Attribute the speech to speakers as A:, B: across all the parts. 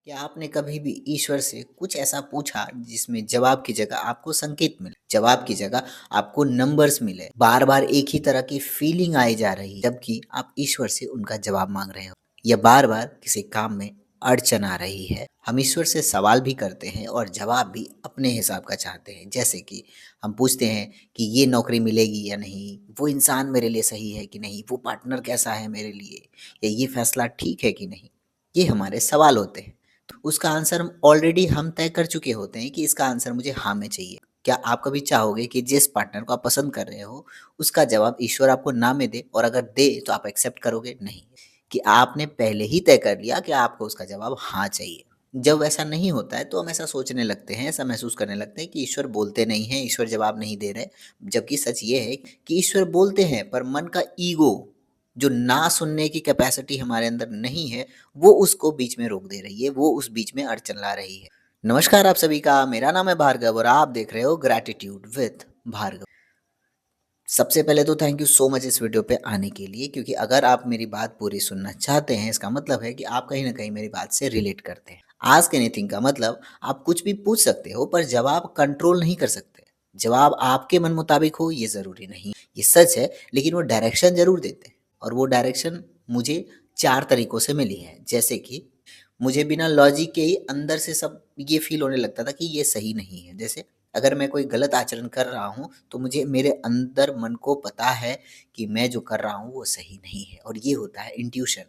A: क्या आपने कभी भी ईश्वर से कुछ ऐसा पूछा जिसमें जवाब की जगह आपको संकेत मिले, जवाब की जगह आपको नंबर्स मिले, बार बार एक ही तरह की फीलिंग आई जा रही जबकि आप ईश्वर से उनका जवाब मांग रहे हो, या बार बार किसी काम में अड़चन आ रही है? हम ईश्वर से सवाल भी करते हैं और जवाब भी अपने हिसाब का चाहते हैं। जैसे कि हम पूछते हैं कि ये नौकरी मिलेगी या नहीं, वो इंसान मेरे लिए सही है कि नहीं, वो पार्टनर कैसा है मेरे लिए, या ये फैसला ठीक है कि नहीं। ये हमारे सवाल होते हैं। तो उसका आंसर हम तय कर चुके होते हैं कि इसका आंसर मुझे हाँ में चाहिए। क्या आप कभी चाहोगे कि जिस पार्टनर को आप पसंद कर रहे हो, उसका जवाब ईश्वर आपको ना में दे, और अगर दे तो आप एक्सेप्ट करोगे? नहीं। कि आपने पहले ही तय कर लिया कि आपको उसका जवाब हाँ चाहिए। जब ऐसा नहीं होता है तो हम ऐसा सोचने लगते हैं, ऐसा महसूस करने लगते हैं कि ईश्वर बोलते नहीं हैं, ईश्वर जवाब नहीं दे रहे। जबकि सच ये है कि ईश्वर बोलते हैं, पर मन का ईगो, जो ना सुनने की कैपेसिटी हमारे अंदर नहीं है, वो उसको बीच में रोक दे रही है, वो उस बीच में अड़चन ला रही है। नमस्कार आप सभी का, मेरा नाम है भार्गव और आप देख रहे हो ग्रैटिट्यूड विथ भार्गव। सबसे पहले तो थैंक यू सो मच इस वीडियो पे आने के लिए, क्योंकि अगर आप मेरी बात पूरी सुनना चाहते हैं, इसका मतलब है कि आप कहीं ना कहीं मेरी बात से रिलेट करते हैं। आस्क एनीथिंग का मतलब आप कुछ भी पूछ सकते हो, पर जवाब कंट्रोल नहीं कर सकते। जवाब आपके मन मुताबिक हो ये ज़रूरी नहीं, ये सच है, लेकिन वो डायरेक्शन ज़रूर देते हैं। और वो डायरेक्शन मुझे 4 तरीकों से मिली है। जैसे कि मुझे बिना लॉजिक के ही अंदर से सब ये फ़ील होने लगता था कि ये सही नहीं है। जैसे अगर मैं कोई गलत आचरण कर रहा हूँ, तो मुझे मेरे अंदर मन को पता है कि मैं जो कर रहा हूँ वो सही नहीं है, और ये होता है इंट्यूशन।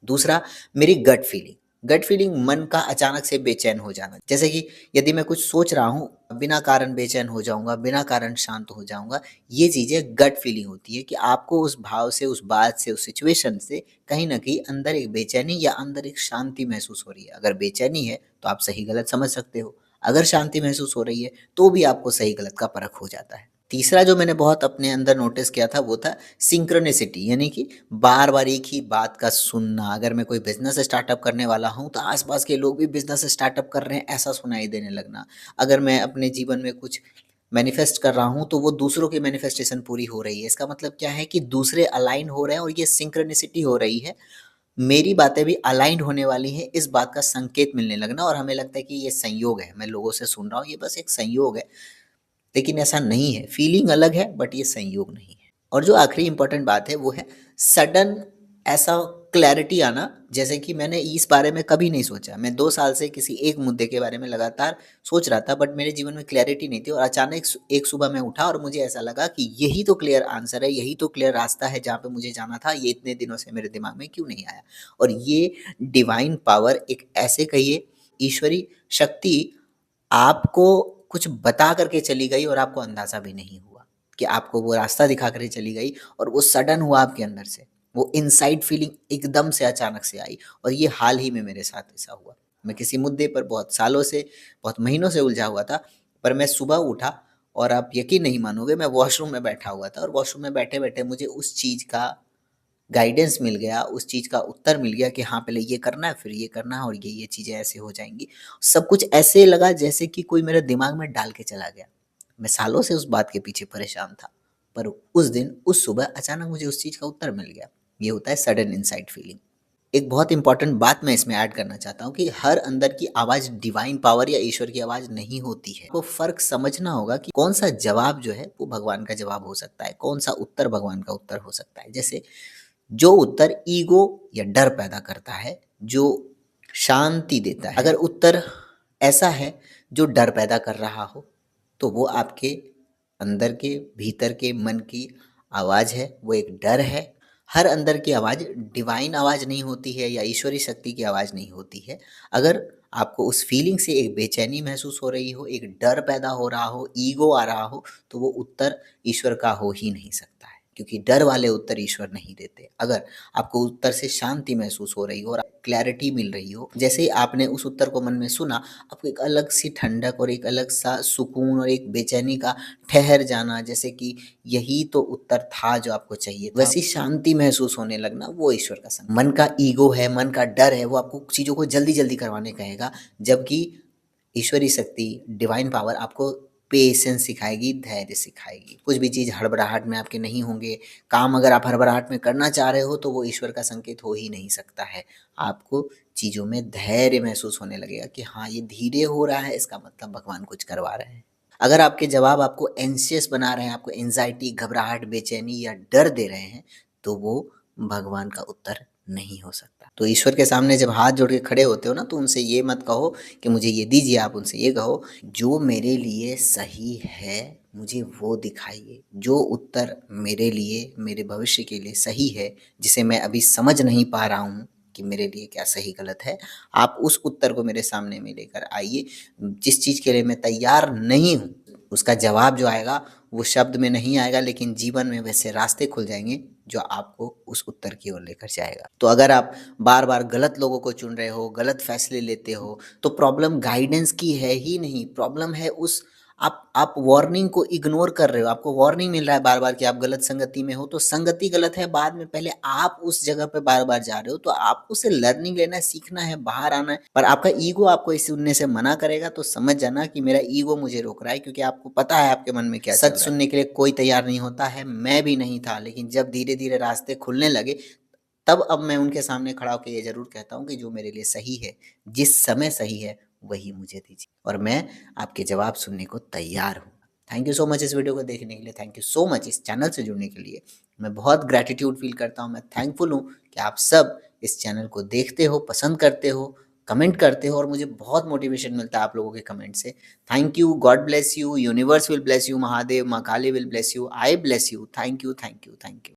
A: दूसरा, मेरी गट फीलिंग मन का अचानक से बेचैन हो जाना। जैसे कि यदि मैं कुछ सोच रहा हूँ, बिना कारण बेचैन हो जाऊँगा, बिना कारण शांत हो जाऊँगा। ये चीज़ें गट फीलिंग होती है कि आपको उस भाव से, उस बात से, उस सिचुएशन से कहीं न कहीं अंदर एक बेचैनी या अंदर एक शांति महसूस हो रही है। अगर बेचैनी है, तो आप सही-गलत समझ सकते हो। अगर शांति महसूस हो रही है, तो भी आपको सही-गलत का परख हो जाता है। तीसरा जो मैंने बहुत अपने अंदर नोटिस किया था, वो था सिंक्रोनिसिटी, यानी कि बार-बार एक ही बात का सुनना। अगर मैं कोई बिज़नेस स्टार्टअप करने वाला हूँ, तो आस-पास के लोग भी बिज़नेस स्टार्टअप कर रहे हैं, ऐसा सुनाई देने लगना। अगर मैं अपने जीवन में कुछ मैनिफेस्ट कर रहा हूँ, तो वो दूसरों की मैनिफेस्टेशन पूरी हो रही है। इसका मतलब क्या है कि दूसरे अलाइन हो रहे हैं और ये सिंक्रोनिसिटी हो रही है। मेरी बातें भी अलाइन्ड होने वाली हैं, इस बात का संकेत मिलने लगना, और हमें लगता है कि ये संयोग है। मैं लोगों से सुन रहा हूँ, ये बस एक संयोग है। लेकिन ऐसा नहीं है, फीलिंग अलग है बट ये संयोग नहीं है। और जो आखिरी इंपॉर्टेंट बात है वो है सडन ऐसा क्लैरिटी आना, जैसे कि मैंने इस बारे में कभी नहीं सोचा। मैं 2 साल से किसी एक मुद्दे के बारे में लगातार सोच रहा था, बट मेरे जीवन में क्लैरिटी नहीं थी, और अचानक एक सुबह मैं उठा और मुझे ऐसा लगा कि यही तो क्लियर आंसर है, यही तो क्लियर रास्ता है जहाँ पे मुझे जाना था। ये इतने दिनों से मेरे दिमाग में क्यों नहीं आया? और ये डिवाइन पावर, एक ऐसे कहिए ईश्वरी शक्ति, आपको कुछ बता करके चली गई और आपको अंदाज़ा भी नहीं हुआ कि आपको वो रास्ता दिखा कर के चली गई, और वो सडन हुआ आपके अंदर से। वो इनसाइड फीलिंग एकदम से अचानक से आई, और ये हाल ही में मेरे साथ ऐसा हुआ। मैं किसी मुद्दे पर बहुत सालों से, बहुत महीनों से उलझा हुआ था, पर मैं सुबह उठा और आप यकीन नहीं मानोगे, मैं वॉशरूम में बैठा हुआ था, और वॉशरूम में बैठे-बैठे मुझे उस चीज़ का गाइडेंस मिल गया, उस चीज़ का उत्तर मिल गया कि हाँ, पहले ये करना है, फिर ये करना है, और ये चीज़ें ऐसे हो जाएँगी। सब कुछ ऐसे लगा जैसे कि कोई मेरे दिमाग में डाल के चला गया। मैं सालों से उस बात के पीछे परेशान था, पर उस दिन, उस सुबह अचानक मुझे उस चीज़ का उत्तर मिल गया। ये होता है सडन इनसाइट फीलिंग। एक बहुत इंपॉर्टेंट बात मैं इसमें ऐड करना चाहता हूँ कि हर अंदर की आवाज़ डिवाइन पावर या ईश्वर की आवाज़ नहीं होती है। आपको फ़र्क समझना होगा कि कौन-सा जवाब जो है वो भगवान का जवाब हो सकता है, कौन-सा उत्तर भगवान का उत्तर हो सकता है। जैसे जो उत्तर ईगो या डर पैदा करता है, जो शांति देता है, अगर उत्तर ऐसा है जो डर पैदा कर रहा हो, तो वो आपके अंदर के, भीतर के मन की आवाज़ है, वो एक डर है। हर अंदर की आवाज़ डिवाइन आवाज़ नहीं होती है या ईश्वरी शक्ति की आवाज़ नहीं होती है। अगर आपको उस फीलिंग से एक बेचैनी महसूस हो रही हो, एक डर पैदा हो रहा हो, ईगो आ रहा हो, तो वो उत्तर ईश्वर का हो ही नहीं सकता है, क्योंकि डर वाले उत्तर ईश्वर नहीं देते। अगर आपको उत्तर से शांति महसूस हो रही हो और क्लैरिटी मिल रही हो, जैसे ही आपने उस उत्तर को मन में सुना, आपको एक अलग सी ठंडक और एक अलग सा सुकून और एक बेचैनी का ठहर जाना, जैसे कि यही तो उत्तर था जो आपको चाहिए था, वैसी शांति महसूस होने लगना, वो ईश्वर का संग। मन का ईगो है, मन का डर है, वो आपको चीज़ों को जल्दी-जल्दी करवाने कहेगा, जबकि ईश्वरी शक्ति, डिवाइन पावर आपको पेशेंस सिखाएगी, धैर्य सिखाएगी। कुछ भी चीज़ हड़बड़ाहट में आपके नहीं होंगे, काम अगर आप हड़बड़ाहट में करना चाह रहे हो तो वो ईश्वर का संकेत हो ही नहीं सकता है। आपको चीज़ों में धैर्य महसूस होने लगेगा कि हाँ, ये धीरे हो रहा है, इसका मतलब भगवान कुछ करवा रहे हैं। अगर आपके जवाब आपको एंग्ज़ियस बना रहे हैं, आपको एंग्ज़ायटी, घबराहट, बेचैनी या डर दे रहे हैं, तो वो भगवान का उत्तर नहीं हो सकता। तो ईश्वर के सामने जब हाथ जोड़ के खड़े होते हो ना, तो उनसे ये मत कहो कि मुझे ये दीजिए, आप उनसे ये कहो, जो मेरे लिए सही है, मुझे वो दिखाइए। जो उत्तर मेरे लिए, मेरे भविष्य के लिए सही है, जिसे मैं अभी समझ नहीं पा रहा हूँ कि मेरे लिए क्या सही गलत है, आप उस उत्तर को मेरे सामने में लेकर आइए। जिस चीज़ के लिए मैं तैयार नहीं हूँ, उसका जवाब जो आएगा वो शब्द में नहीं आएगा, लेकिन जीवन में वैसे रास्ते खुल जाएँगे जो आपको उस उत्तर की ओर लेकर जाएगा। तो अगर आप बार-बार गलत लोगों को चुन रहे हो, गलत फैसले लेते हो, तो प्रॉब्लम गाइडेंस की है ही नहीं, प्रॉब्लम है उस आप वार्निंग को इग्नोर कर रहे हो। आपको वार्निंग मिल रहा है बार-बार कि आप गलत संगति में हो, तो संगति गलत है बाद में, पहले आप उस जगह पे बार-बार जा रहे हो, तो आपको उससे लर्निंग लेना है, सीखना है, बाहर आना है। पर आपका ईगो आपको इस सुनने से मना करेगा, तो समझ जाना कि मेरा ईगो मुझे रोक रहा है, क्योंकि आपको पता है आपके मन में क्या चल रहा है। सच सुनने के लिए कोई तैयार नहीं होता है, मैं भी नहीं था, लेकिन जब धीरे-धीरे रास्ते खुलने लगे, तब अब मैं उनके सामने खड़ा होके ये ज़रूर कहता हूँ कि जो मेरे लिए सही है, जिस समय सही है, वही मुझे दीजिए और मैं आपके जवाब सुनने को तैयार हूँ। थैंक यू सो मच इस वीडियो को देखने के लिए, थैंक यू सो मच इस चैनल से जुड़ने के लिए। मैं बहुत ग्रैटिट्यूड फ़ील करता हूँ, मैं थैंकफुल हूँ कि आप सब इस चैनल को देखते हो, पसंद करते हो, कमेंट करते हो और मुझे बहुत मोटिवेशन मिलता है आप लोगों के कमेंट से। Thank you, God bless you, universe will bless you, Mahadev, माँ Kali will bless you, I bless you. Thank you, thank you, thank you.